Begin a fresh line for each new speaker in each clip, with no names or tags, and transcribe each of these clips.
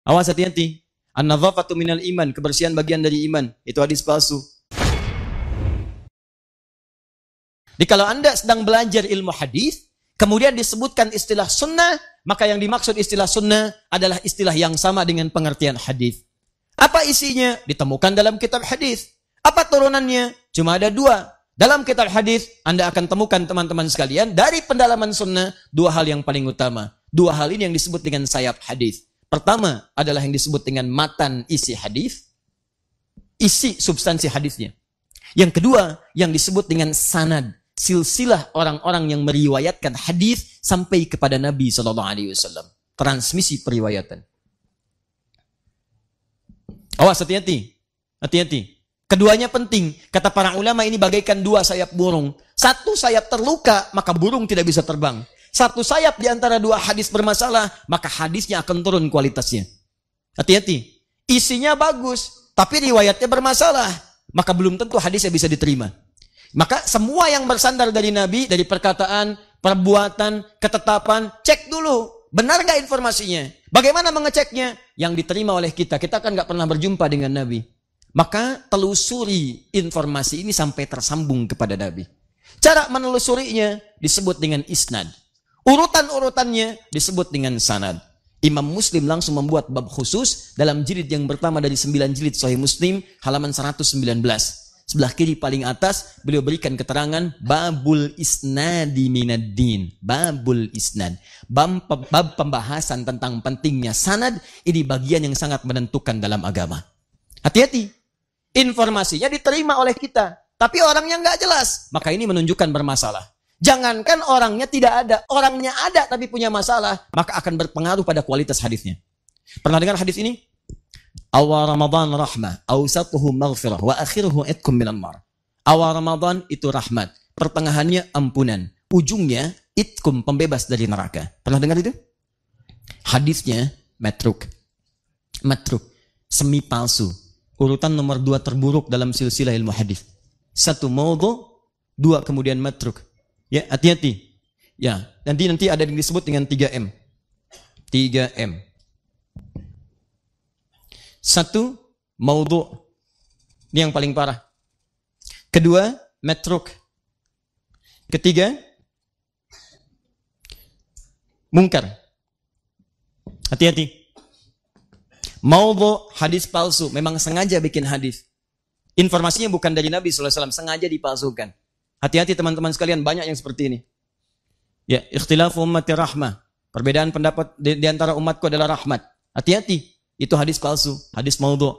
Awas hati-hati. An-nadhafatu minal iman, kebersihan bagian dari iman. Itu hadis palsu. Jadi kalau Anda sedang belajar ilmu hadis, kemudian disebutkan istilah sunnah, maka yang dimaksud istilah sunnah adalah istilah yang sama dengan pengertian hadis. Apa isinya? Ditemukan dalam kitab hadis. Apa turunannya? Cuma ada 2. Dalam kitab hadis, Anda akan temukan teman-teman sekalian, dari pendalaman sunnah, 2 hal yang paling utama. 2 hal ini yang disebut dengan sayap hadis. Pertama adalah yang disebut dengan matan isi hadis, isi substansi hadisnya. Yang kedua, yang disebut dengan sanad, silsilah orang-orang yang meriwayatkan hadis sampai kepada Nabi SAW. Transmisi periwayatan. Awas, hati-hati. Hati-hati. Keduanya penting. Kata para ulama, ini bagaikan 2 sayap burung. Satu sayap terluka, maka burung tidak bisa terbang. Satu sayap di antara 2 hadis bermasalah, maka hadisnya akan turun kualitasnya. Hati-hati. Isinya bagus, tapi riwayatnya bermasalah, maka belum tentu hadisnya bisa diterima. Maka semua yang bersandar dari Nabi, dari perkataan, perbuatan, ketetapan, cek dulu. Benar nggak informasinya? Bagaimana mengeceknya? Yang diterima oleh kita. Kita kan nggak pernah berjumpa dengan Nabi. Maka telusuri informasi ini sampai tersambung kepada Nabi. Cara menelusurinya disebut dengan isnad. Urutan-urutannya disebut dengan sanad. Imam Muslim langsung membuat bab khusus dalam jilid yang pertama dari 9 jilid Sahih Muslim, halaman 119. Sebelah kiri paling atas, beliau berikan keterangan babul isnadi minaddin. Babul isnad. Bab pembahasan tentang pentingnya sanad, ini bagian yang sangat menentukan dalam agama. Hati-hati. Informasinya diterima oleh kita, tapi orangnya nggak jelas, maka ini menunjukkan bermasalah. Jangankan orangnya tidak ada, orangnya ada tapi punya masalah, maka akan berpengaruh pada kualitas hadisnya. Pernah dengar hadis ini? Awal Ramadan rahmah, awsatuhu maghfirah, wa akhiruhu itkum minan nar. Awal Ramadan itu rahmat, pertengahannya ampunan, ujungnya itkum, pembebas dari neraka. Pernah dengar itu? Hadisnya matruk, semi palsu. Urutan nomor 2 terburuk dalam silsilah ilmu hadis. 1 maudhu, 2 kemudian matruk. Ya, hati-hati. Ya, nanti ada yang disebut dengan 3M. 3M. 1 maudhu. Ini yang paling parah. 2 matruk. 3 mungkar. Hati-hati. Maudhu, hadis palsu, memang sengaja bikin hadis. Informasinya bukan dari Nabi SAW, sengaja dipalsukan. Hati-hati teman-teman sekalian, banyak yang seperti ini. Ya, ikhtilafu ummati rahmah. Perbedaan pendapat di antara umatku adalah rahmat. Hati-hati, itu hadis palsu, hadis maudhu.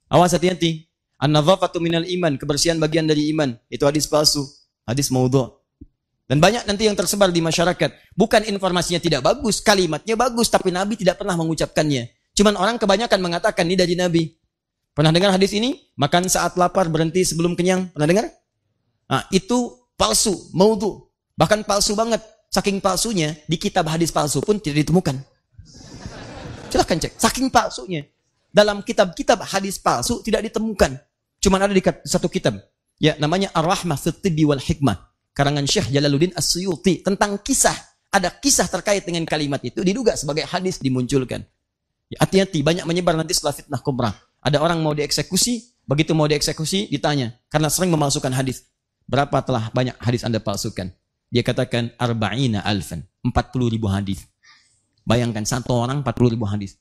Awas, hati-hati. An-nadhafatu minal iman, kebersihan bagian dari iman. Itu hadis palsu, hadis maudhu. Dan banyak nanti yang tersebar di masyarakat. Bukan informasinya tidak bagus, kalimatnya bagus, tapi Nabi tidak pernah mengucapkannya. Cuman orang kebanyakan mengatakan ini dari Nabi. Pernah dengar hadis ini? Makan saat lapar, berhenti sebelum kenyang. Pernah dengar? Nah, itu palsu, maudhu. Bahkan palsu banget. Saking palsunya, di kitab hadis palsu pun tidak ditemukan. Silahkan cek. Saking palsunya. Dalam kitab-kitab hadis palsu tidak ditemukan. Cuman ada di satu kitab. Ya, namanya Ar-Rahmah fit Tibbi wal Hikmah. Karangan Syekh Jalaluddin As-Suyuti. Tentang kisah. Ada kisah terkait dengan kalimat itu. Diduga sebagai hadis dimunculkan. Hati-hati, banyak menyebar nanti setelah fitnah kubra. Ada orang mau dieksekusi, begitu mau dieksekusi ditanya, karena sering memalsukan hadis. Berapa telah banyak hadis Anda palsukan? Dia katakan arba'ina alfan, 40.000 hadis. Bayangkan satu orang 40.000 hadis.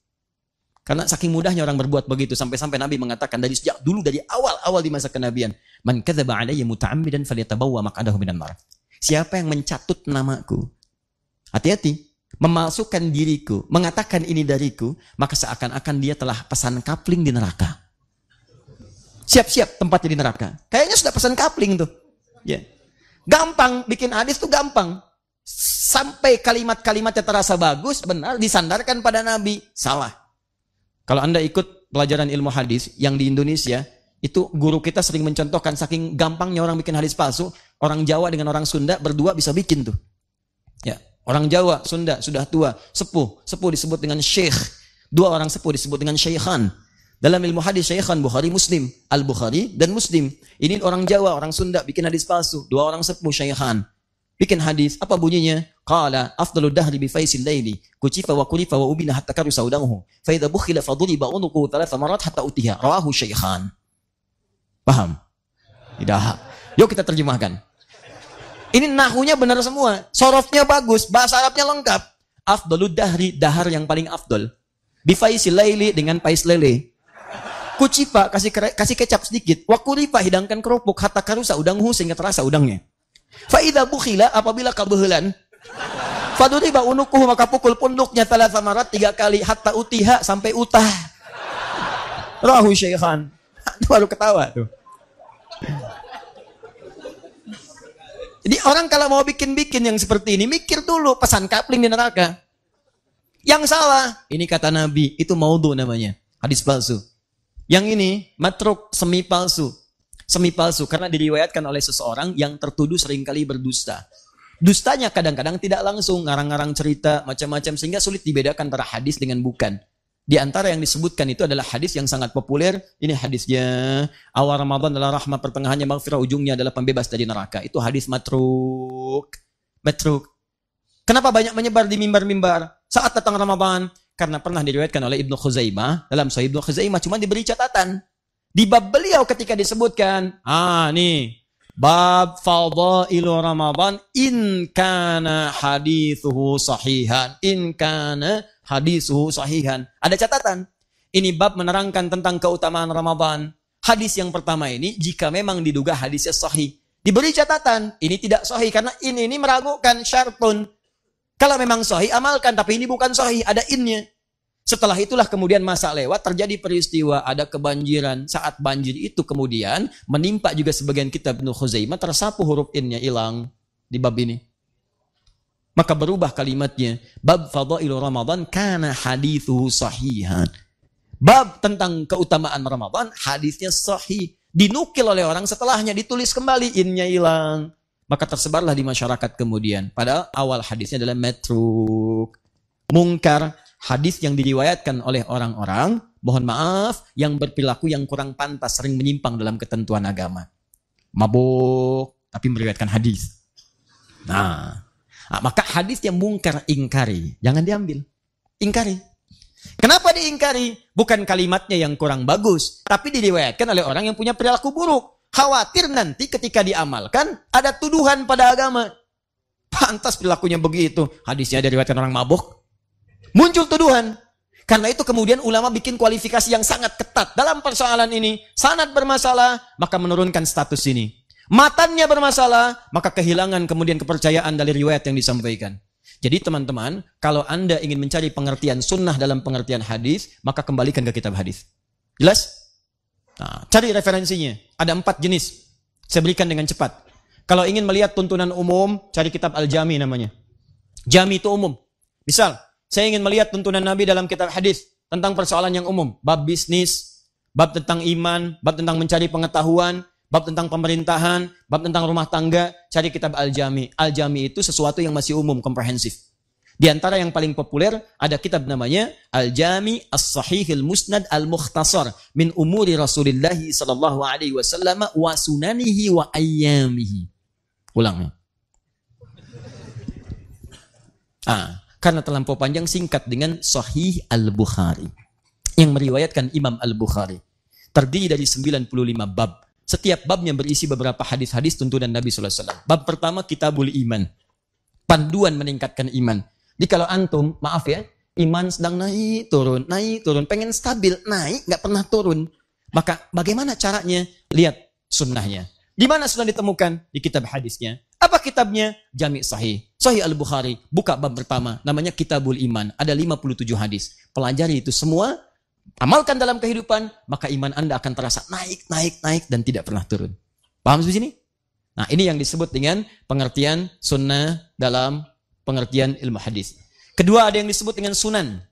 Karena saking mudahnya orang berbuat begitu, sampai-sampai Nabi mengatakan dari sejak dulu, dari awal-awal di masa kenabian, man kadzaba alayya muta'ammidan falyatabawwa maq'adahu minan nar. Siapa yang mencatut namaku? Hati-hati. Memalsukan diriku, mengatakan ini dariku, maka seakan-akan dia telah pesan kapling di neraka. Siap-siap tempatnya di neraka. Kayaknya sudah pesan kapling tuh. Ya. Gampang, bikin hadis tuh gampang. Sampai kalimat-kalimatnya terasa bagus, benar, disandarkan pada Nabi. Salah. Kalau Anda ikut pelajaran ilmu hadis yang di Indonesia, itu guru kita sering mencontohkan saking gampangnya orang bikin hadis palsu, orang Jawa dengan orang Sunda berdua bisa bikin tuh. Ya. Orang Jawa, Sunda, sudah tua, sepuh. Sepuh disebut dengan syekh. 2 orang sepuh disebut dengan syekhan. Dalam ilmu hadis, syekhan, Bukhari, Muslim. Al-Bukhari dan Muslim. Ini orang Jawa, orang Sunda, bikin hadis palsu. 2 orang sepuh, syekhan. Bikin hadis, apa bunyinya? Qala afdalu dahri bi faisil laili kucifa wa kulifa wa ubina hatta karu saudahu fa idza bukhila faduriba unuqu thalatha marat hatta utiha rawahu syaikhan. Paham? Tidak. Yuk kita terjemahkan. Ini nahunya benar semua, sorofnya bagus, bahasa Arabnya lengkap. Afdalu dahri, dahar yang paling afdol. Bi faisil laili, dengan pais lele. Kucipa, kasih kecap sedikit. Wa kulifa, hidangkan kerupuk hatta karusa udanghu sehingga terasa udangnya. Fa idza bukhila, apabila kebehelan, faduriba unukuhu, maka pukul punduknya thalatha marat 3 kali hatta utiha, sampai utah. Rahu syaikhan. Baru ketawa tuh. Jadi orang kalau mau bikin-bikin yang seperti ini, mikir dulu pesan kapling di neraka. Yang salah, ini kata Nabi, itu maudhu namanya, hadis palsu. Yang ini, matruk, semi palsu. Semi palsu, karena diriwayatkan oleh seseorang yang tertuduh seringkali berdusta. Dustanya kadang-kadang tidak langsung, ngarang-ngarang cerita, macam-macam, sehingga sulit dibedakan antara hadis dengan bukan. Di antara yang disebutkan itu adalah hadis yang sangat populer. Ini hadisnya, awal Ramadan adalah rahmat, pertengahannya maghfirah, ujungnya adalah pembebas dari neraka. Itu hadis matruk. Matruk. Kenapa banyak menyebar di mimbar-mimbar saat datang Ramadan? Karena pernah diriwayatkan oleh Ibnu Khuzaimah. Dalam Sahih Ibnu Khuzaimah cuma diberi catatan. Di bab beliau ketika disebutkan, nih, bab fadailu Ramadan in kana hadithuhu sahihan. In kana hadithuhu sahihan. Ada catatan. Ini bab menerangkan tentang keutamaan Ramadan. Hadis yang pertama ini, jika memang diduga hadisnya sahih. Diberi catatan, ini tidak sahih karena ini meragukan syartun. Kalau memang sahih, amalkan. Tapi ini bukan sahih, ada innya. Setelah itulah kemudian masa lewat, terjadi peristiwa, ada kebanjiran. Saat banjir itu kemudian menimpa juga sebagian kitab Ibnu Khuzaimah, tersapu huruf innya, hilang di bab ini. Maka berubah kalimatnya. Bab fadailu Ramadan kana hadithuhu sahihan. Bab tentang keutamaan Ramadan, hadisnya sahih. Dinukil oleh orang setelahnya, ditulis kembali, innya hilang. Maka tersebarlah di masyarakat kemudian. Padahal awal hadisnya adalah matruk. Mungkar, hadis yang diriwayatkan oleh orang-orang, mohon maaf, yang berperilaku yang kurang pantas, sering menyimpang dalam ketentuan agama. Mabuk, tapi meriwayatkan hadis. Maka hadis yang mungkar ingkari, jangan diambil. Ingkari. Kenapa diingkari? Bukan kalimatnya yang kurang bagus, tapi diriwayatkan oleh orang yang punya perilaku buruk. Khawatir nanti ketika diamalkan ada tuduhan pada agama. Pantas perilakunya begitu. Hadisnya diriwayatkan orang mabuk. Muncul tuduhan. Karena itu kemudian ulama bikin kualifikasi yang sangat ketat dalam persoalan ini. Sanad bermasalah, maka menurunkan status ini. Matannya bermasalah, maka kehilangan kemudian kepercayaan dari riwayat yang disampaikan. Jadi teman-teman, kalau Anda ingin mencari pengertian sunnah dalam pengertian hadis, maka kembalikan ke kitab hadis. Jelas? Cari referensinya. Ada 4 jenis. Saya berikan dengan cepat. Kalau ingin melihat tuntunan umum, cari kitab Al-Jami namanya. Jami itu umum. Misal, saya ingin melihat tuntunan Nabi dalam kitab hadis tentang persoalan yang umum. Bab bisnis, bab tentang iman, bab tentang mencari pengetahuan, bab tentang pemerintahan, bab tentang rumah tangga, cari kitab Al-Jami. Al-Jami itu sesuatu yang masih umum, komprehensif. Di antara yang paling populer, ada kitab namanya Al-Jami As-Sahihil Musnad Al-Mukhtasar min umuri Rasulullah sallallahu alaihi wasallam wa sunanihi wa ayyamihi. Ulang. Karena terlampau panjang, singkat dengan Sahih Al-Bukhari. Yang meriwayatkan Imam Al-Bukhari. Terdiri dari 95 bab. Setiap babnya berisi beberapa hadis-hadis tuntunan Nabi sallallahu alaihi wasallam. Bab pertama Kitabul Iman. Panduan meningkatkan iman. Jadi kalau antum, maaf ya, iman sedang naik turun, pengen stabil, naik, nggak pernah turun. Maka bagaimana caranya? Lihat sunnahnya. Di mana sunnah ditemukan? Di kitab hadisnya. Apa kitabnya? Jami' Sahih. Sahih Al-Bukhari. Buka bab pertama. Namanya Kitabul Iman. Ada 57 hadis. Pelajari itu semua. Amalkan dalam kehidupan. Maka iman Anda akan terasa naik, dan tidak pernah turun. Paham di sini? Nah, ini yang disebut dengan pengertian sunnah dalam pengertian ilmu hadis. Kedua, ada yang disebut dengan sunan.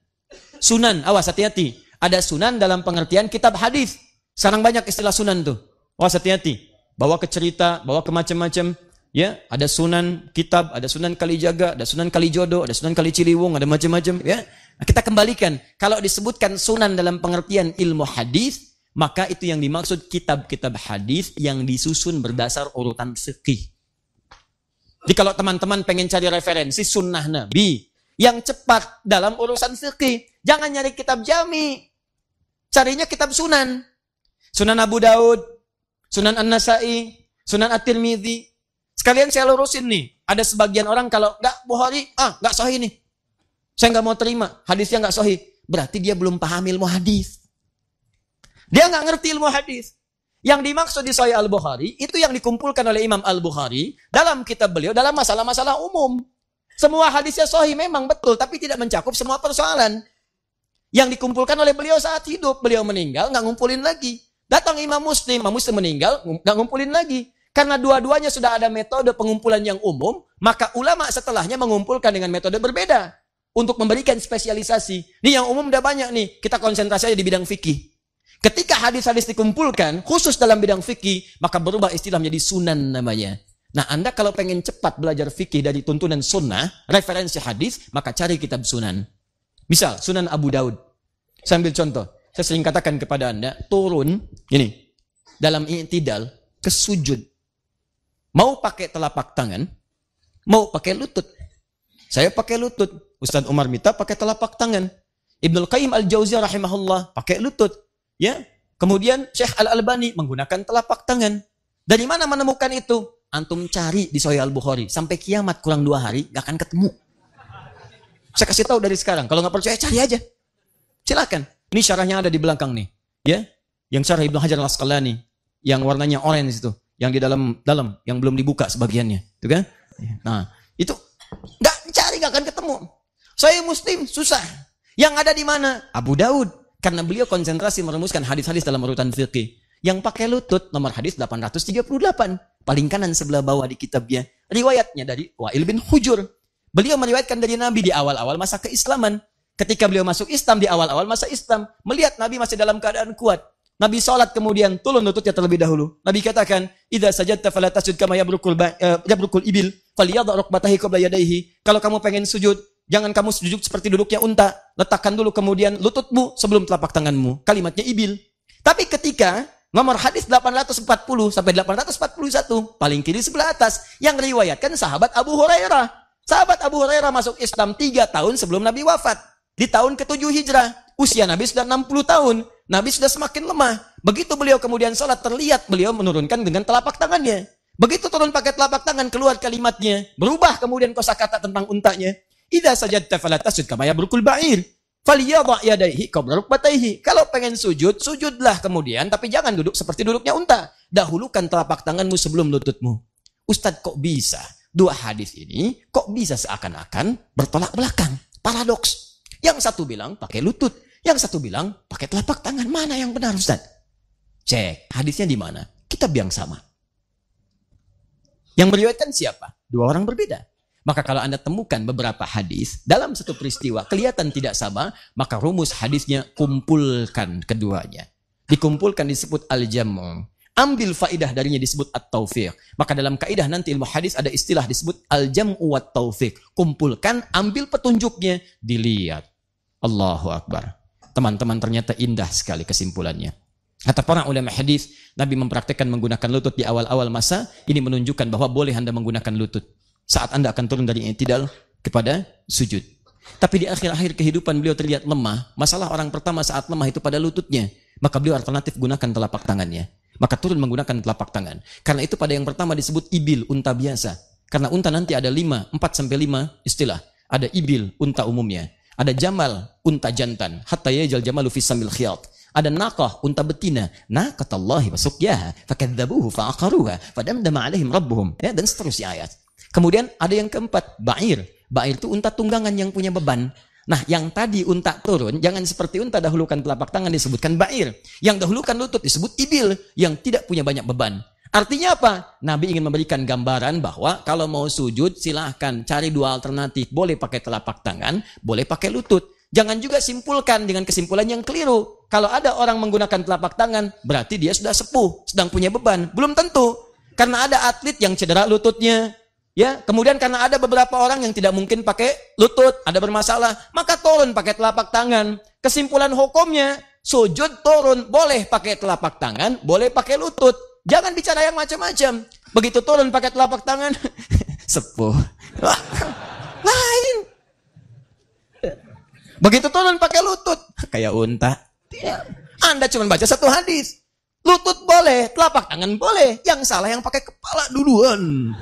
Sunan, awas hati-hati. Ada sunan dalam pengertian kitab hadis. Sekarang banyak istilah sunan tuh. Awas hati-hati. Bawa ke cerita, bawa ke macam-macam. Ya, ada sunan kitab, ada sunan Kalijaga, ada sunan Kalijodo, ada sunan Kali Ciliwung, ada macam-macam. Ya, nah, kita kembalikan. Kalau disebutkan sunan dalam pengertian ilmu hadis, maka itu yang dimaksud kitab-kitab hadis yang disusun berdasar urutan fikih. Jadi kalau teman-teman pengen cari referensi sunnah Nabi yang cepat dalam urusan fikih, jangan nyari kitab jami. Carinya kitab sunan. Sunan Abu Daud, Sunan An-Nasai, Sunan At-Tirmidzi. Sekalian saya lurusin nih. Ada sebagian orang kalau nggak Bukhari, nggak sahih nih. Saya nggak mau terima, hadisnya nggak sahih. Berarti dia belum paham ilmu hadis. Dia nggak ngerti ilmu hadis. Yang dimaksud di Sahih Al-Bukhari, itu yang dikumpulkan oleh Imam Al-Bukhari dalam kitab beliau, dalam masalah-masalah umum. Semua hadisnya sahih memang betul, tapi tidak mencakup semua persoalan. Yang dikumpulkan oleh beliau saat hidup, beliau meninggal, nggak ngumpulin lagi. Datang Imam Muslim meninggal, nggak ngumpulin lagi. Karena dua-duanya sudah ada metode pengumpulan yang umum, maka ulama setelahnya mengumpulkan dengan metode berbeda. Untuk memberikan spesialisasi. Ini yang umum udah banyak nih, kita konsentrasi aja di bidang fikih. Ketika hadis-hadis dikumpulkan, khusus dalam bidang fikih, maka berubah istilah menjadi sunan namanya. Nah, Anda kalau pengen cepat belajar fikih dari tuntunan sunnah, referensi hadis, maka cari kitab sunan. Misal, Sunan Abu Daud. Saya ambil contoh. Saya sering katakan kepada Anda, turun, gini, dalam i'tidal, ke sujud. Mau pakai telapak tangan, mau pakai lutut. Saya pakai lutut. Ustaz Umar Mita pakai telapak tangan. Ibnul Qayyim Al-Jauziyah rahimahullah pakai lutut. Ya, kemudian Syekh Al-Albani menggunakan telapak tangan. Dari mana menemukan itu? Antum cari di Sahih Al-Bukhari. Sampai kiamat kurang 2 hari, gak akan ketemu. Saya kasih tahu dari sekarang. Kalau nggak percaya, cari aja. Silakan. Ini syarahnya ada di belakang nih. Ya, yang syarah Ibnu Hajar Al-Asqalani. Yang warnanya orange itu. Yang di dalam, yang belum dibuka sebagiannya. Itu kan? Nah, itu nggak cari, nggak akan ketemu. Sahih Muslim, susah. Yang ada di mana? Abu Daud. Karena beliau konsentrasi merumuskan hadis-hadis dalam urutan fikih. Yang pakai lutut, nomor hadis 838. Paling kanan sebelah bawah di kitabnya. Riwayatnya dari Wa'il bin Hujur. Beliau meriwayatkan dari Nabi di awal-awal masa keislaman. Ketika beliau masuk Islam di awal-awal masa Islam. Melihat Nabi masih dalam keadaan kuat. Nabi sholat kemudian turun lututnya terlebih dahulu. Nabi katakan, "Idza sajadta fala tasjud kama yabrukul ibil, falyadha rukbatahi qabla yadayhi." Kalau kamu pengen sujud, jangan kamu sujud seperti duduknya unta. Letakkan dulu kemudian lututmu sebelum telapak tanganmu. Kalimatnya ibil. Tapi ketika nomor hadis 840 sampai 841, paling kiri sebelah atas, yang riwayatkan sahabat Abu Hurairah. Sahabat Abu Hurairah masuk Islam 3 tahun sebelum Nabi wafat. Di tahun ke-7 Hijrah. Usia Nabi sudah 60 tahun. Nabi sudah semakin lemah. Begitu beliau kemudian sholat, terlihat beliau menurunkan dengan telapak tangannya. Begitu turun pakai telapak tangan, keluar kalimatnya. Berubah kemudian kosakata tentang untanya. Idza sajadta fala tasjud kama yabrukul ba'ir. Falyadha yadayhi qabla rukbatayhi. Kalau pengen sujud, sujudlah kemudian, tapi jangan duduk seperti duduknya unta. Dahulukan telapak tanganmu sebelum lututmu. Ustadz, kok bisa? 2 hadis ini kok bisa seakan-akan bertolak belakang? Paradoks. Yang satu bilang pakai lutut, yang satu bilang pakai telapak tangan. Mana yang benar, Ustaz? Cek, hadisnya di mana? Kitab yang sama. Yang meriwayatkan siapa? 2 orang berbeda. Maka kalau Anda temukan beberapa hadis dalam satu peristiwa kelihatan tidak sama, maka rumus hadisnya kumpulkan keduanya. Dikumpulkan disebut al-jamu'. Ambil faidah darinya disebut at-taufiq. Maka dalam kaidah nanti ilmu hadis ada istilah disebut al-jam'u wat-taufiq. Kumpulkan, ambil petunjuknya, dilihat. Allahu Akbar. Teman-teman, ternyata indah sekali kesimpulannya. Kata para ulama hadis, Nabi mempraktikkan menggunakan lutut di awal-awal masa. Ini menunjukkan bahwa boleh Anda menggunakan lutut saat Anda akan turun dari i'tidal kepada sujud. Tapi di akhir-akhir kehidupan beliau terlihat lemah. Masalah orang pertama saat lemah itu pada lututnya. Maka beliau alternatif gunakan telapak tangannya. Maka turun menggunakan telapak tangan. Karena itu pada yang pertama disebut ibil, unta biasa. Karena unta nanti ada 4 sampai 5 istilah. Ada ibil, unta umumnya. Ada jamal, unta jantan. Hatta yajal jamalu fi samil khiyat. Ada naqah, unta betina. Naqatallahi wa suqyaha fakadzabuhu fa'aqaruha fadamdama alaihim rabbuhum. Ya, dan seterusnya ayat. Kemudian ada yang keempat, ba'ir. Ba'ir itu unta tunggangan yang punya beban. Nah, yang tadi unta turun, jangan seperti unta dahulukan telapak tangan disebutkan ba'ir. Yang dahulukan lutut disebut ibil, yang tidak punya banyak beban. Artinya apa? Nabi ingin memberikan gambaran bahwa kalau mau sujud, silahkan cari 2 alternatif. Boleh pakai telapak tangan, boleh pakai lutut. Jangan juga simpulkan dengan kesimpulan yang keliru. Kalau ada orang menggunakan telapak tangan, berarti dia sudah sepuh, sedang punya beban. Belum tentu. Karena ada atlet yang cedera lututnya. Ya, kemudian karena ada beberapa orang yang tidak mungkin pakai lutut, ada bermasalah, maka turun pakai telapak tangan. Kesimpulan hukumnya, sujud turun, boleh pakai telapak tangan, boleh pakai lutut. Jangan bicara yang macam-macam. Begitu turun pakai telapak tangan, sepuh. Lain. Begitu turun pakai lutut, kayak unta. Anda cuma baca satu hadis. Lutut boleh, telapak tangan boleh. Yang salah yang pakai kepala duluan.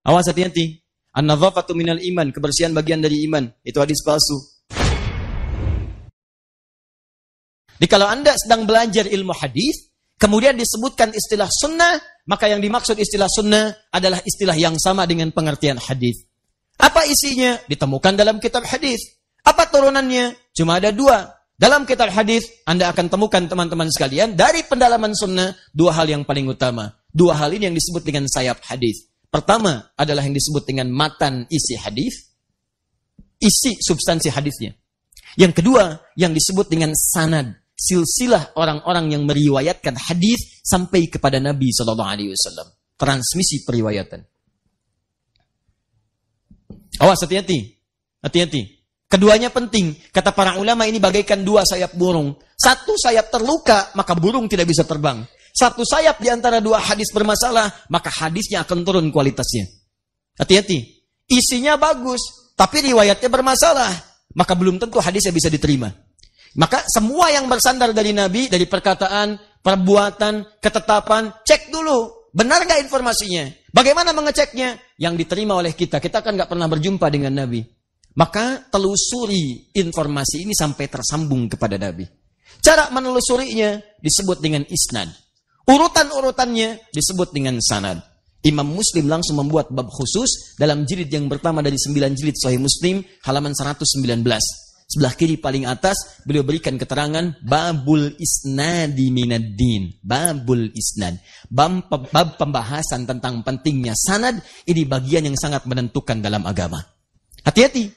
Awas, hati-hati. An-nadhafatu minal iman, kebersihan bagian dari iman. Itu hadis palsu. Jadi kalau Anda sedang belajar ilmu hadis, kemudian disebutkan istilah sunnah, maka yang dimaksud istilah sunnah adalah istilah yang sama dengan pengertian hadis. Apa isinya? Ditemukan dalam kitab hadis. Apa turunannya? Cuma ada dua. Dalam kitab hadis, Anda akan temukan teman-teman sekalian, dari pendalaman sunnah, dua hal yang paling utama. Dua hal ini yang disebut dengan sayap hadis. Pertama adalah yang disebut dengan matan isi hadis, isi substansi hadisnya. Yang kedua yang disebut dengan sanad, silsilah orang-orang yang meriwayatkan hadis sampai kepada Nabi SAW. Transmisi periwayatan. Awas, hati-hati, hati-hati. Keduanya penting. Kata para ulama, ini bagaikan dua sayap burung. Satu sayap terluka, maka burung tidak bisa terbang. Satu sayap di antara dua hadis bermasalah, maka hadisnya akan turun kualitasnya. Hati-hati. Isinya bagus, tapi riwayatnya bermasalah, maka belum tentu hadisnya bisa diterima. Maka semua yang bersandar dari Nabi, dari perkataan, perbuatan, ketetapan, cek dulu. Benar gak informasinya? Bagaimana mengeceknya? Yang diterima oleh kita. Kita kan gak pernah berjumpa dengan Nabi. Maka telusuri informasi ini sampai tersambung kepada Nabi. Cara menelusurinya disebut dengan isnad. Urutan-urutannya disebut dengan sanad. Imam Muslim langsung membuat bab khusus dalam jilid yang pertama dari 9 jilid Sahih Muslim, halaman 119. Sebelah kiri paling atas, beliau berikan keterangan babul isnadi minaddin. Babul isnad. Bab pembahasan tentang pentingnya sanad, ini bagian yang sangat menentukan dalam agama. Hati-hati.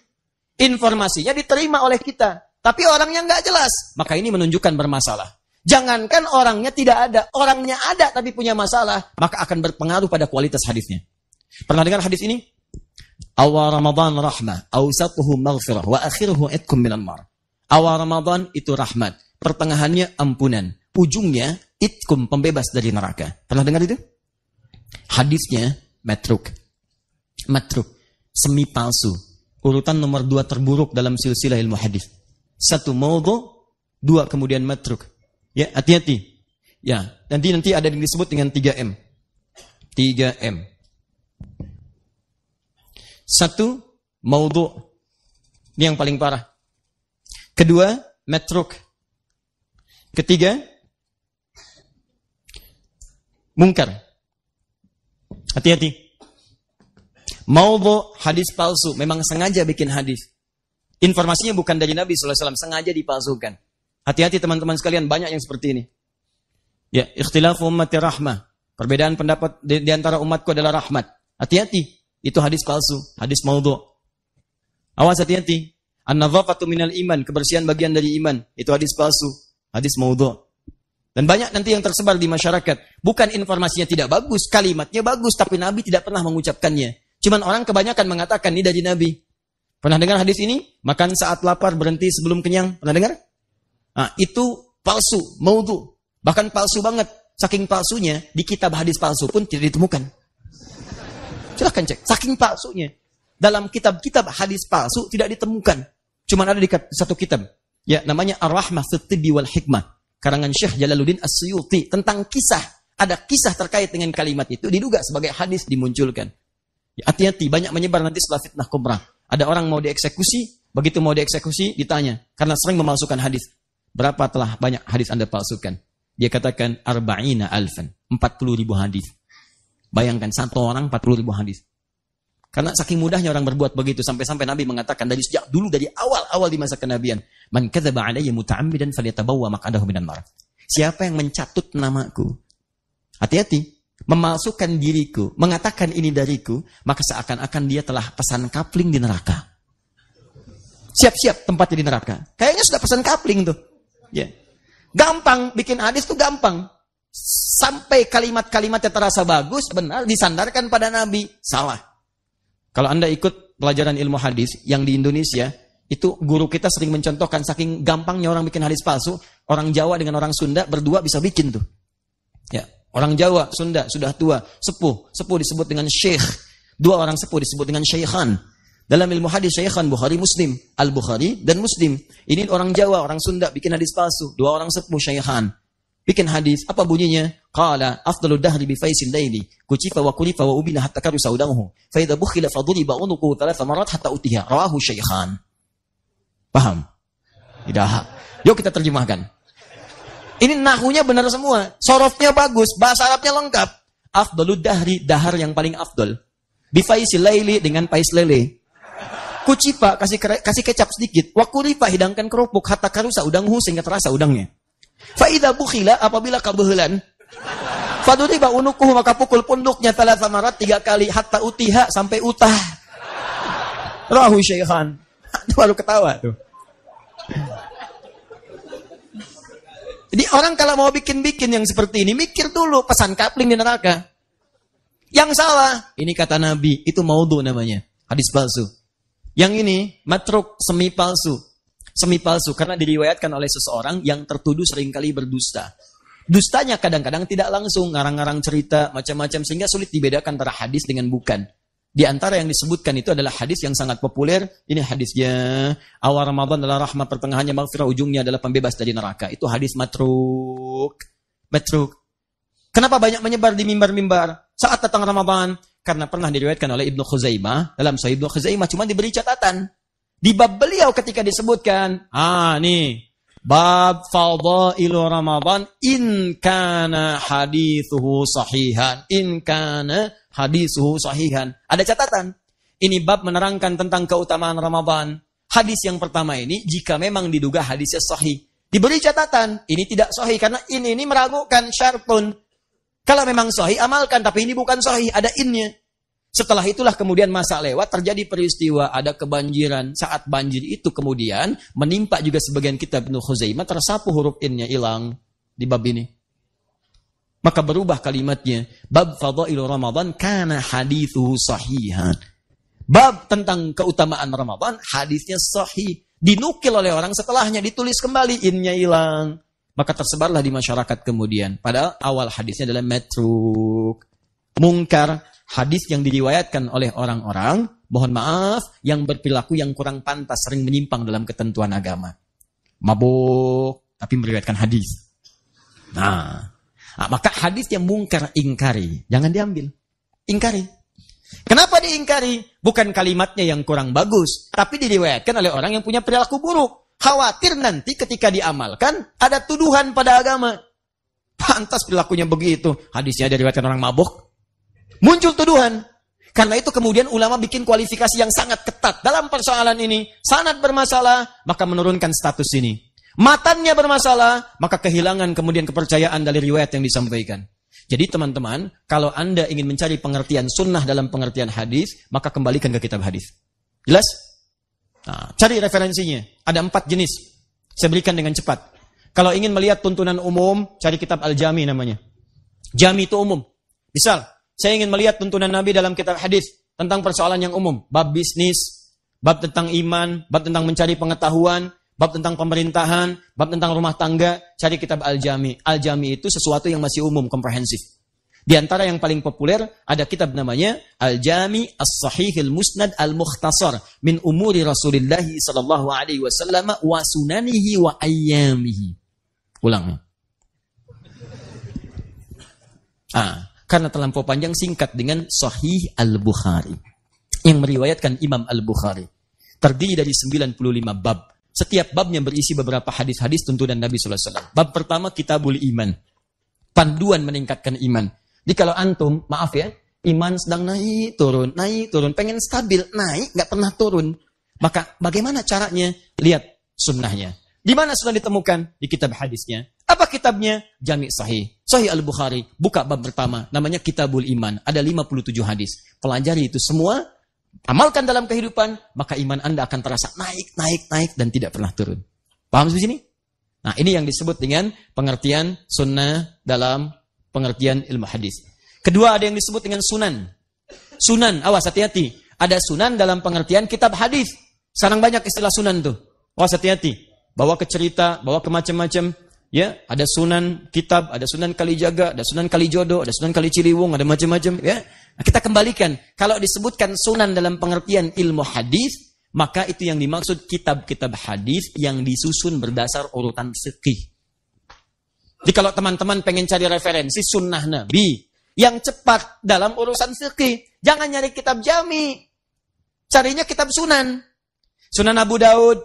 Informasinya diterima oleh kita, tapi orangnya nggak jelas. Maka ini menunjukkan bermasalah. Jangankan orangnya tidak ada, orangnya ada tapi punya masalah, maka akan berpengaruh pada kualitas hadisnya. Pernah dengar hadis ini? Awal Ramadan rahmah, awsatuhu maghfirah, wa akhiruhu itkum minan nar. Awal Ramadan itu rahmat, pertengahannya ampunan, ujungnya itkum, pembebas dari neraka. Pernah dengar itu? Hadisnya matruk. Matruk, semi palsu. Urutan nomor 2 terburuk dalam silsilah ilmu hadis. 1 maudhu, 2 kemudian matruk. Ya, hati-hati. Ya, nanti ada yang disebut dengan 3M. 3M. 1, maudhu. Ini yang paling parah. Kedua, matruk. Ketiga, mungkar. Hati-hati. Maudhu, hadis palsu. Memang sengaja bikin hadis. Informasinya bukan dari Nabi SAW, sengaja dipalsukan. Hati-hati teman-teman sekalian, banyak yang seperti ini. Ya, ikhtilafu ummati rahmah. Perbedaan pendapat di antara umatku adalah rahmat. Hati-hati, itu hadis palsu, hadis maudhu. Awas, hati-hati. An-nadhafatu minal iman, kebersihan bagian dari iman. Itu hadis palsu, hadis maudhu. Dan banyak nanti yang tersebar di masyarakat. Bukan informasinya tidak bagus, kalimatnya bagus, tapi Nabi tidak pernah mengucapkannya. Cuman orang kebanyakan mengatakan ini dari Nabi. Pernah dengar hadis ini? Makan saat lapar, berhenti sebelum kenyang. Pernah dengar? Nah, itu palsu, maudhu. Bahkan palsu banget. Saking palsunya, di kitab hadis palsu pun tidak ditemukan. Silahkan cek. Saking palsunya. Dalam kitab-kitab hadis palsu tidak ditemukan. Cuma ada di satu kitab. Ya, namanya Ar-Rahmah fit Tibbi wal Hikmah. Karangan Syekh Jalaluddin As-Suyuti. Tentang kisah. Ada kisah terkait dengan kalimat itu. Diduga sebagai hadis dimunculkan. Ya, hati-hati, banyak menyebar nanti setelah fitnah kubra. Ada orang mau dieksekusi. Begitu mau dieksekusi, ditanya. Karena sering memalsukan hadis. Berapa telah banyak hadis Anda palsukan? Dia katakan, arba'ina alfan. 40.000 hadis. Bayangkan, satu orang 40.000 hadis. Karena saking mudahnya orang berbuat begitu sampai-sampai Nabi mengatakan dari sejak dulu dari awal di masa kenabian, man kadzaba alayya muta'ammidan falyatabawwa maq'adahu minan nar. Siapa yang mencatut namaku, hati-hati, memalsukan diriku, mengatakan ini dariku, maka seakan-akan dia telah pesan kapling di neraka. Siap-siap tempatnya di neraka. Kayaknya sudah pesan kapling tuh. Ya. Gampang bikin hadis tuh gampang. Sampai kalimat-kalimatnya terasa bagus, benar, disandarkan pada Nabi, salah. Kalau Anda ikut pelajaran ilmu hadis yang di Indonesia, itu guru kita sering mencontohkan saking gampangnya orang bikin hadis palsu, orang Jawa dengan orang Sunda berdua bisa bikin tuh. Ya, orang Jawa, Sunda sudah tua, sepuh disebut dengan syekh. Dua orang sepuh disebut dengan syekhan. Dalam ilmu hadis syekhan Bukhari Muslim, Al-Bukhari dan Muslim. Ini orang Jawa, orang Sunda bikin hadis palsu, dua orang sepuh syekhan. Bikin hadis, apa bunyinya? Qala afdalu dahri bi faisil laili kucifa wa kulifa wa ubina hatta karu saudahu fa idza bukhila faduriba unuqu thalath marat hatta utiha rawahu syaikhan. Paham? Tidak. Yuk kita terjemahkan. Ini nahunya benar semua, sorofnya bagus, bahasa Arabnya lengkap. Afdalu dahri, dahar yang paling afdal. Bi faisil laili dengan pais lele. Kucifa kasih kecap sedikit, wa kulifa hidangkan kerupuk hatta karu saudahu sehingga terasa udangnya. Fa'idha bukhila, apabila kebehelan, faduriba unukuhu, maka pukul punduknya thalatha marat 3 kali, hatta utiha, sampai utah. Rahu syekhan. Baru ketawa tuh. Jadi orang kalau mau bikin yang seperti ini, mikir dulu, pesan kapling di neraka. Yang salah, ini kata Nabi, itu maudhu namanya, hadis palsu. Yang ini, matruk, semi palsu. Semi palsu karena diriwayatkan oleh seseorang yang tertuduh seringkali berdusta. Dustanya kadang-kadang tidak langsung, ngarang-ngarang cerita macam-macam sehingga sulit dibedakan antara hadis dengan bukan. Di antara yang disebutkan itu adalah hadis yang sangat populer. Ini hadisnya awal Ramadan adalah rahmat, pertengahannya maghfirah, ujungnya adalah pembebas dari neraka. Itu hadis matruk. Kenapa banyak menyebar di mimbar-mimbar saat datang Ramadan? Karena pernah diriwayatkan oleh Ibnu Khuzaimah, dalam Sahih Ibnu Khuzaimah cuma diberi catatan. Di bab beliau ketika disebutkan, nih, bab fadailu Ramadan in kana hadithuhu sahihan. Ada catatan. Ini bab menerangkan tentang keutamaan Ramadan. Hadis yang pertama ini jika memang diduga hadisnya sahih. Diberi catatan, ini tidak sahih karena ini meragukan syartun. Kalau memang sahih amalkan, tapi ini bukan sahih, ada innya. Setelah itulah kemudian masa lewat, terjadi peristiwa, ada kebanjiran. Saat banjir itu kemudian menimpa juga sebagian kitab Ibnu Khuzaimah, tersapu huruf in-nya, hilang di bab ini. Maka berubah kalimatnya, bab fadailu Ramadan kana hadithuhu sahihan. Bab tentang keutamaan Ramadan, hadisnya sahih. Dinukil oleh orang setelahnya, ditulis kembali, in-nya hilang. Maka tersebarlah di masyarakat kemudian. Padahal awal hadisnya adalah matruk, mungkar. Hadis yang diriwayatkan oleh orang-orang, mohon maaf, yang berperilaku yang kurang pantas, sering menyimpang dalam ketentuan agama. Mabuk, tapi meriwayatkan hadis. Maka hadis yang mungkar, ingkari. Jangan diambil. Ingkari. Kenapa diingkari? Bukan kalimatnya yang kurang bagus, tapi diriwayatkan oleh orang yang punya perilaku buruk. Khawatir nanti ketika diamalkan, ada tuduhan pada agama. Pantas perilakunya begitu. Hadisnya diriwayatkan orang mabuk. Muncul tuduhan. Karena itu kemudian ulama bikin kualifikasi yang sangat ketat dalam persoalan ini. Sanad bermasalah, maka menurunkan status ini. Matannya bermasalah, maka kehilangan kemudian kepercayaan dari riwayat yang disampaikan. Jadi teman-teman, kalau Anda ingin mencari pengertian sunnah dalam pengertian hadis, maka kembalikan ke kitab hadis. Jelas? Cari referensinya. Ada 4 jenis. Saya berikan dengan cepat. Kalau ingin melihat tuntunan umum, cari kitab Al-Jami namanya. Jami itu umum. Misal, saya ingin melihat tuntunan Nabi dalam kitab hadis tentang persoalan yang umum. Bab bisnis, bab tentang iman, bab tentang mencari pengetahuan, bab tentang pemerintahan, bab tentang rumah tangga. Cari kitab Al-Jami. Al-Jami itu sesuatu yang masih umum, komprehensif. Di antara yang paling populer, ada kitab namanya Al-Jami As-Sahihil Musnad Al-Mukhtasar min umuri Rasulullah sallallahu alaihi wasallam wa sunanihi wa ayyamihi. Ulang. Karena terlampau panjang, singkat dengan Sahih Al-Bukhari. Yang meriwayatkan Imam Al-Bukhari. Terdiri dari 95 bab. Setiap babnya berisi beberapa hadis-hadis tuntunan Nabi SAW. Bab pertama, Kitabul Iman. Panduan meningkatkan iman. Jadi kalau antum, maaf ya, Iman sedang naik, turun, pengen stabil, naik, nggak pernah turun. Maka bagaimana caranya? Lihat sunnahnya. Di mana sudah ditemukan? Di kitab hadisnya. Apa kitabnya? Jami' Sahih. Sahih Al-Bukhari. Buka bab pertama. Namanya Kitabul Iman. Ada 57 hadis. Pelajari itu semua. Amalkan dalam kehidupan. Maka iman Anda akan terasa naik. Dan tidak pernah turun. Paham di sini? Nah, ini yang disebut dengan pengertian sunnah dalam pengertian ilmu hadis. Kedua, ada yang disebut dengan sunan. Sunan, awas hati-hati. Ada sunan dalam pengertian kitab hadis. Sekarang banyak istilah sunan tuh. Awas hati-hati. Bawa ke cerita, bawa ke macam-macam. Ya, ada sunan kitab, ada sunan Kalijaga, ada sunan Kalijodo, ada sunan Kaliciliwung, ada macam-macam. Ya, nah, kita kembalikan. Kalau disebutkan sunan dalam pengertian ilmu hadis, maka itu yang dimaksud kitab-kitab hadis yang disusun berdasar urutan fikih. Jadi kalau teman-teman pengen cari referensi sunnah Nabi yang cepat dalam urusan fikih, jangan nyari kitab jami, carinya kitab sunan. Sunan Abu Daud,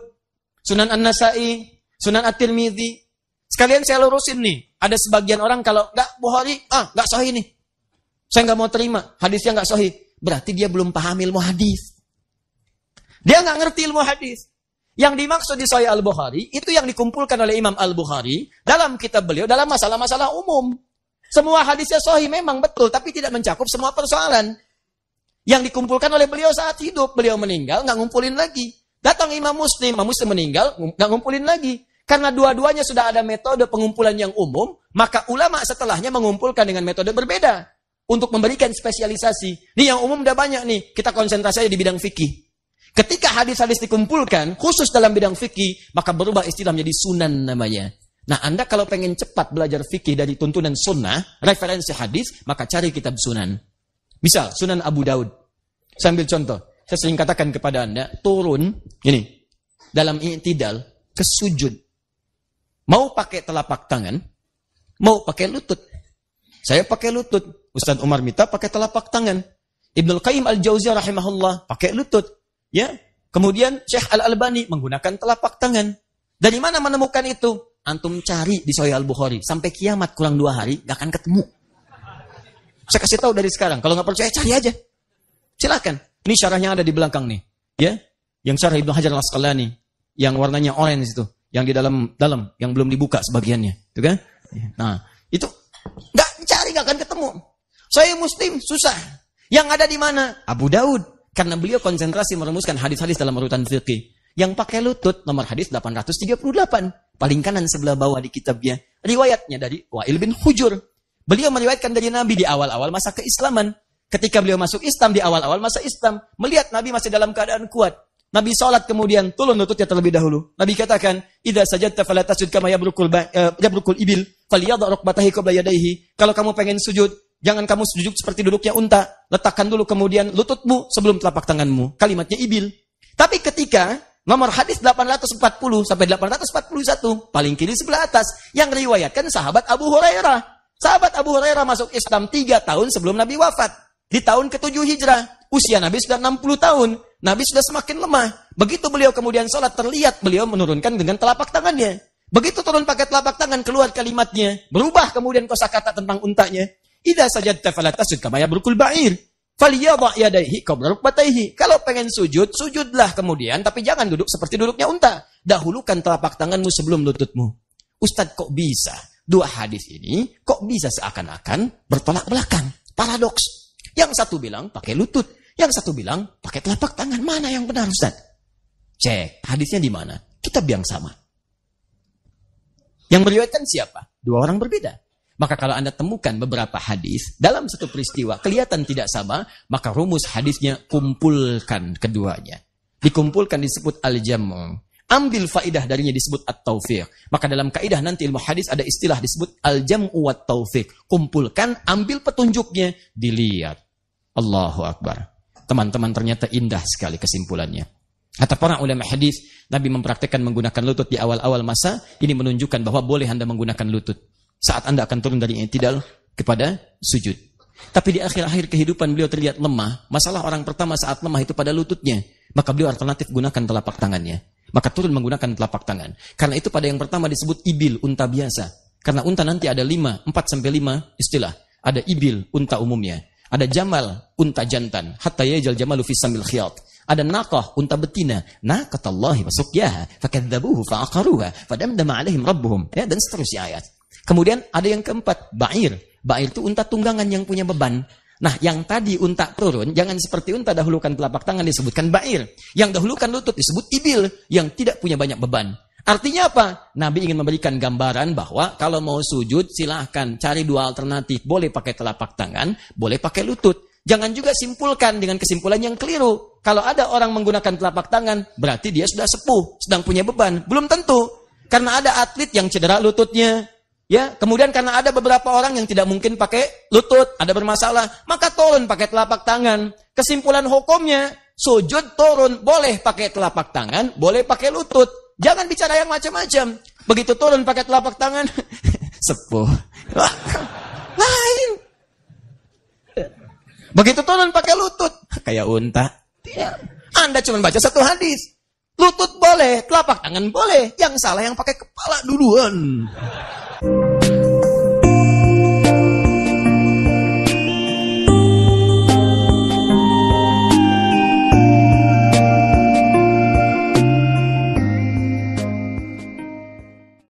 Sunan An-Nasai, Sunan At-Tirmidzi. Sekalian saya lurusin nih. Ada sebagian orang kalau nggak Bukhari, nggak sahih nih. Saya nggak mau terima, hadisnya nggak sahih. Berarti dia belum paham ilmu hadis. Dia nggak ngerti ilmu hadis. Yang dimaksud di Sahih Al-Bukhari, itu yang dikumpulkan oleh Imam Al-Bukhari dalam kitab beliau, dalam masalah-masalah umum. Semua hadisnya sahih memang betul, tapi tidak mencakup semua persoalan. Yang dikumpulkan oleh beliau saat hidup, beliau meninggal, nggak ngumpulin lagi. Datang Imam Muslim meninggal, nggak ngumpulin lagi. Karena dua-duanya sudah ada metode pengumpulan yang umum, maka ulama setelahnya mengumpulkan dengan metode berbeda. Untuk memberikan spesialisasi. Ini yang umum udah banyak nih, kita konsentrasi di bidang fikih. Ketika hadis-hadis dikumpulkan, khusus dalam bidang fikih, maka berubah istilah menjadi sunan namanya. Nah, Anda kalau pengen cepat belajar fikih dari tuntunan sunnah, referensi hadis, maka cari kitab sunan. Misal, Sunan Abu Daud. Saya ambil contoh. Saya sering katakan kepada Anda, turun, ini, dalam i'tidal, ke sujud. Mau pakai telapak tangan, mau pakai lutut. Saya pakai lutut. Ustaz Umar Mita pakai telapak tangan. Ibnul Qayyim Al-Jauziyah rahimahullah pakai lutut. Ya. Kemudian Syekh Al-Albani menggunakan telapak tangan. Dari mana menemukan itu? Antum cari di Sahih Al-Bukhari. Sampai kiamat kurang 2 hari, gak akan ketemu. Saya kasih tahu dari sekarang. Kalau nggak percaya, cari aja. Silakan. Ini syarahnya ada di belakang nih. Ya, yang syarah Ibnu Hajar Al-Asqalani. Yang warnanya orange itu. Yang di dalam, yang belum dibuka sebagiannya. Itu kan? Nah, itu nggak cari, nggak akan ketemu. Saya Muslim, susah. Yang ada di mana? Abu Daud. Karena beliau konsentrasi merumuskan hadis-hadis dalam urutan fikih. Yang pakai lutut, nomor hadis 838. Paling kanan sebelah bawah di kitabnya. Riwayatnya dari Wa'il bin Hujur. Beliau meriwayatkan dari Nabi di awal-awal masa keislaman. Ketika beliau masuk Islam di awal-awal masa Islam. Melihat Nabi masih dalam keadaan kuat. Nabi sholat kemudian turun lututnya terlebih dahulu. Nabi katakan, "Idza sajadta fala tasjud kama yabrukul ibil, falyadha rukbatahi qabla yadayhi." Kalau kamu pengen sujud, jangan kamu sujud seperti duduknya unta. Letakkan dulu kemudian lututmu sebelum telapak tanganmu. Kalimatnya ibil. Tapi ketika nomor hadis 840 sampai 841, paling kiri sebelah atas, yang riwayatkan sahabat Abu Hurairah. Sahabat Abu Hurairah masuk Islam 3 tahun sebelum Nabi wafat. Di tahun ke-7 Hijrah. Usia Nabi sudah 60 tahun. Nabi sudah semakin lemah. Begitu beliau kemudian sholat, terlihat beliau menurunkan dengan telapak tangannya. Begitu turun pakai telapak tangan, keluar kalimatnya. Berubah kemudian kosakata tentang untanya. Idza sajadta fala tasjud kama yabrukul ba'ir. Falyadha yadayhi qabla rukbatayhi. Kalau pengen sujud, sujudlah kemudian, tapi jangan duduk seperti duduknya unta. Dahulukan telapak tanganmu sebelum lututmu. Ustadz, kok bisa? 2 hadis ini kok bisa seakan-akan bertolak belakang? Paradoks. Yang satu bilang pakai lutut, yang satu bilang pakai telapak tangan. Mana yang benar, Ustaz? Cek, hadisnya di mana? Kitab yang sama. Yang meriwayatkan siapa? 2 orang berbeda. Maka kalau Anda temukan beberapa hadis dalam satu peristiwa kelihatan tidak sama, maka rumus hadisnya kumpulkan keduanya. Dikumpulkan disebut al-jam'. Ambil faidah darinya disebut at-taufiq. Maka dalam kaidah nanti ilmu hadis ada istilah disebut al-jam'u wat-taufiq. Kumpulkan, ambil petunjuknya, dilihat. Allahu Akbar. Teman-teman, ternyata indah sekali kesimpulannya. Kata para ulama hadis, Nabi mempraktikkan menggunakan lutut di awal-awal masa. Ini menunjukkan bahwa boleh Anda menggunakan lutut saat Anda akan turun dari i'tidal kepada sujud. Tapi di akhir-akhir kehidupan beliau terlihat lemah. Masalah orang pertama saat lemah itu pada lututnya. Maka beliau alternatif gunakan telapak tangannya. Maka turun menggunakan telapak tangan. Karena itu pada yang pertama disebut ibil, unta biasa. Karena unta nanti ada 4-5 istilah. Ada ibil, unta umumnya. Ada jamal, unta jantan. Hatta yajal jamalu fi samil khiyat. Ada naqah, unta betina. Naqatallahi wa suqyaha. Fakadzabuhu fa'aqaruha. Fadamdama alaihim rabbuhum. Ya, dan seterusnya ayat. Kemudian ada yang keempat, ba'ir. Ba'ir itu unta tunggangan yang punya beban. Nah, yang tadi unta turun, jangan seperti unta dahulukan telapak tangan disebutkan ba'ir. Yang dahulukan lutut disebut ibil, yang tidak punya banyak beban. Artinya apa? Nabi ingin memberikan gambaran bahwa kalau mau sujud, silahkan cari dua alternatif. Boleh pakai telapak tangan, boleh pakai lutut. Jangan juga simpulkan dengan kesimpulan yang keliru. Kalau ada orang menggunakan telapak tangan, berarti dia sudah sepuh, sedang punya beban. Belum tentu. Karena ada atlet yang cedera lututnya. Ya, kemudian karena ada beberapa orang yang tidak mungkin pakai lutut, ada bermasalah, maka turun pakai telapak tangan. Kesimpulan hukumnya, sujud turun, boleh pakai telapak tangan, boleh pakai lutut. Jangan bicara yang macam-macam. Begitu turun pakai telapak tangan, sepuh. Lain. Begitu turun pakai lutut, kayak unta. Anda cuma baca satu hadis. Lutut boleh, telapak tangan boleh. Yang salah yang pakai kepala duluan.